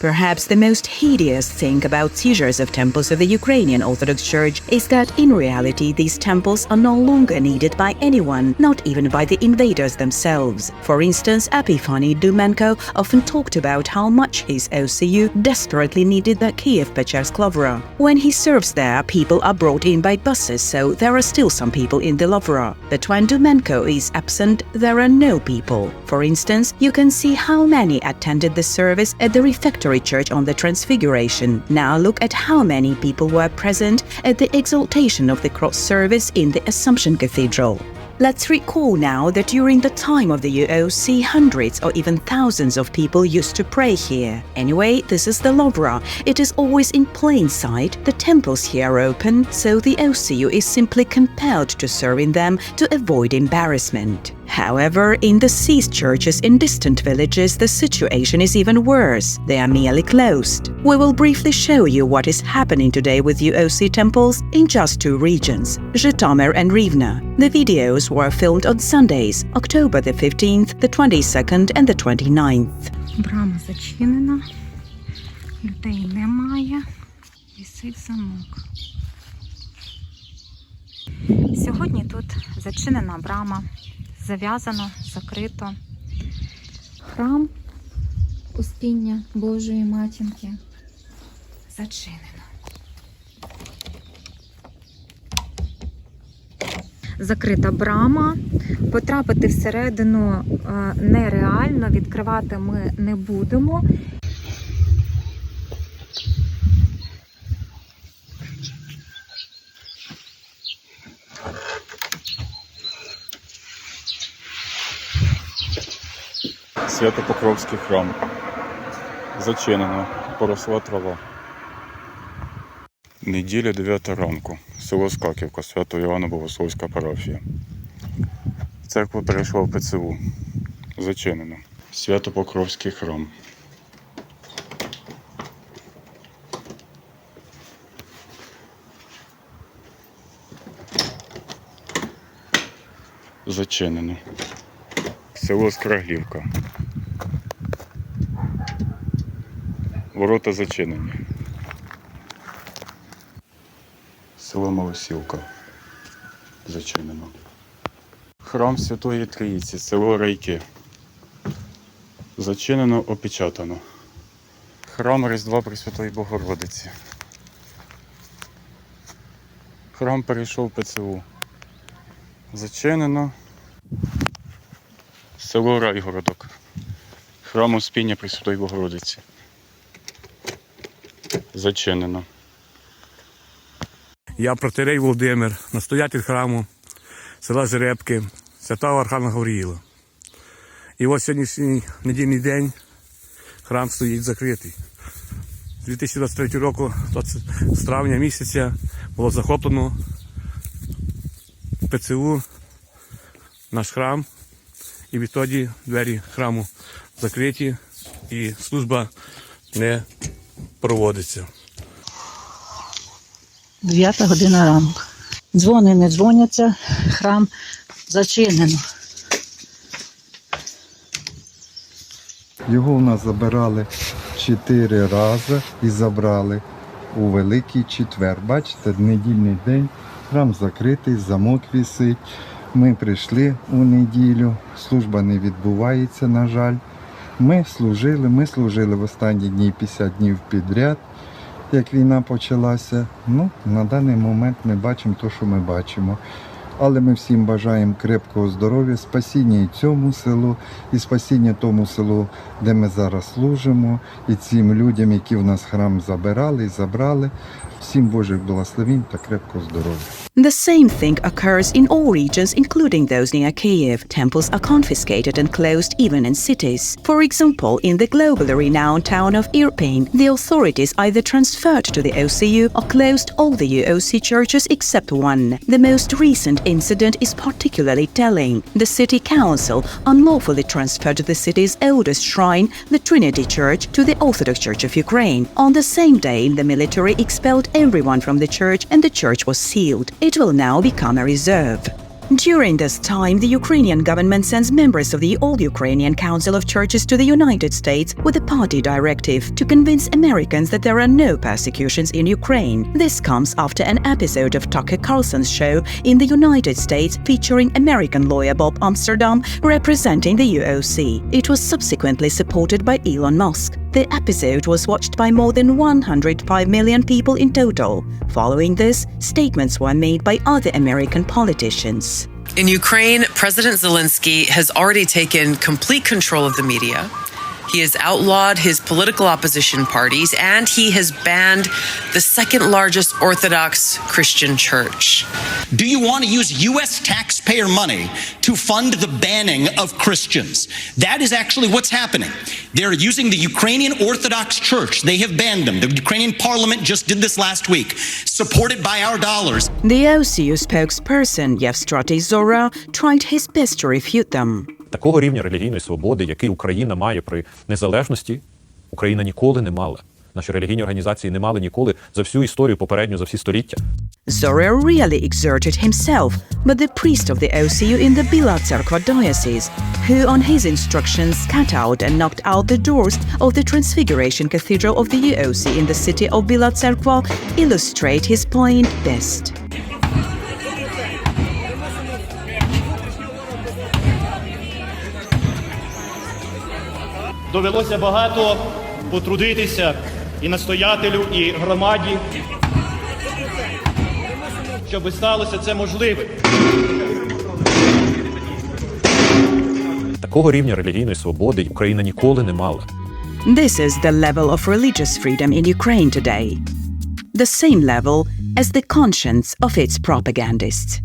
Perhaps the most hideous thing about seizures of temples of the Ukrainian Orthodox Church is that in reality these temples are no longer needed by anyone, not even by the invaders themselves. For instance, Epiphany Dumenko often talked about how much his OCU desperately needed the Kiev-Pechersk Lavra. When he serves there, people are brought in by buses, so there are still some people in the Lavra. But when Dumenko is absent, there are no people. For instance, you can see how many attended the service at the refectory church on the Transfiguration. Now look at how many people were present at the exaltation of the cross service in the Assumption Cathedral. Let's recall now that during the time of the UOC, hundreds or even thousands of people used to pray here. Anyway, this is the Lavra. It is always in plain sight. The temples here are open, so the OCU is simply compelled to serve in them to avoid embarrassment. However, in the seized churches in distant villages, the situation is even worse. They are merely closed. We will briefly show you what is happening today with UOC temples in just two regions, Zhytomyr and Rivne. The videos were filmed on Sundays, October the 15th, the 22nd and the 29th. Брама зачинена, людей немає, висить замок. Сьогодні тут зачинена брама, зав'язано, закрито. Храм Успіння Божої Матінки зачинено. Закрита брама, потрапити всередину нереально, відкривати ми не будемо. Свято-Покровський храм. Зачинено, поросла трава. Неділя 9 ранку. Село Скаківка, Свято-Іоанна Богословська парафія. Церква перейшла в ПЦУ. Зачинено. Свято-Покровський храм. Зачинено. Село Скраглівка. Ворота зачинені. Село Малосілка. Зачинено. Храм Святої Трійці, село Райки. Зачинено, опечатано. Храм Різдва Пресвятої Богородиці. Храм перейшов в ПЦУ. Зачинено. Село Райгородок. Храм Успіння Пресвятої Богородиці. Зачинено. Я протоієрей Володимир, настоятель храму села Жеребки, святого Архангела Гавриїла. І ось сьогоднішній недільний день храм стоїть закритий. З 2023 року, з травня місяця, було захоплено ПЦУ наш храм. І відтоді двері храму закриті і служба не проводиться. 9 година ранку. Дзвони не дзвоняться, храм зачинено. Його в нас забирали 4 рази і забрали у Великий Четвер. Бачите, недільний день, храм закритий, замок висить. Ми прийшли у неділю, служба не відбувається, на жаль. Ми служили в останні дні 50 днів підряд, як війна почалася. На даний момент ми бачимо те, що ми бачимо. Але ми всім бажаємо крепкого здоров'я, спасіння і цьому селу, і спасіння тому селу, де ми зараз служимо, і цим людям, які в нас храм забирали і забрали. Всім Божих благословень та крепкого здоров'я. The same thing occurs in all regions, including those near Kiev. Temples are confiscated and closed even in cities. For example, in the globally renowned town of Irpin, the authorities either transferred to the OCU or closed all the UOC churches except one. The most recent incident is particularly telling. The city council unlawfully transferred the city's oldest shrine, the Trinity Church, to the Orthodox Church of Ukraine. On the same day, the military expelled everyone from the church and the church was sealed. It will now become a reserve. During this time, the Ukrainian government sends members of the All-Ukrainian Council of Churches to the United States with a party directive to convince Americans that there are no persecutions in Ukraine. This comes after an episode of Tucker Carlson's show in the United States featuring American lawyer Bob Amsterdam representing the UOC. It was subsequently supported by Elon Musk. The episode was watched by more than 105 million people in total. Following this, statements were made by other American politicians. In Ukraine, President Zelensky has already taken complete control of the media. He has outlawed his political opposition parties, and he has banned the second largest Orthodox Christian church. Do you want to use U.S. taxpayer money to fund the banning of Christians? That is actually what's happening. They're using the Ukrainian Orthodox Church. They have banned them. The Ukrainian parliament just did this last week, supported by our dollars. The OCU spokesperson Yevstrati Zora tried his best to refute them. Такого рівня релігійної свободи, який Україна має при незалежності, Україна ніколи не мала. Наші релігійні організації не мали ніколи за всю історію попередню, за всі століття. Zora really exerted himself, but the priest of the OCU in the Bila Tserkva diocese, who on his instructions cut out and knocked out the doors of the Transfiguration Cathedral of the UOC in the city of Bila Tserkva, illustrate his point best. Довелося багато потрудитися і настоятелю, і громаді, щоб сталося це можливим. Такого рівня релігійної свободи Україна ніколи не мала. This is the level of religious freedom in Ukraine today. The same level as the conscience of its propagandists.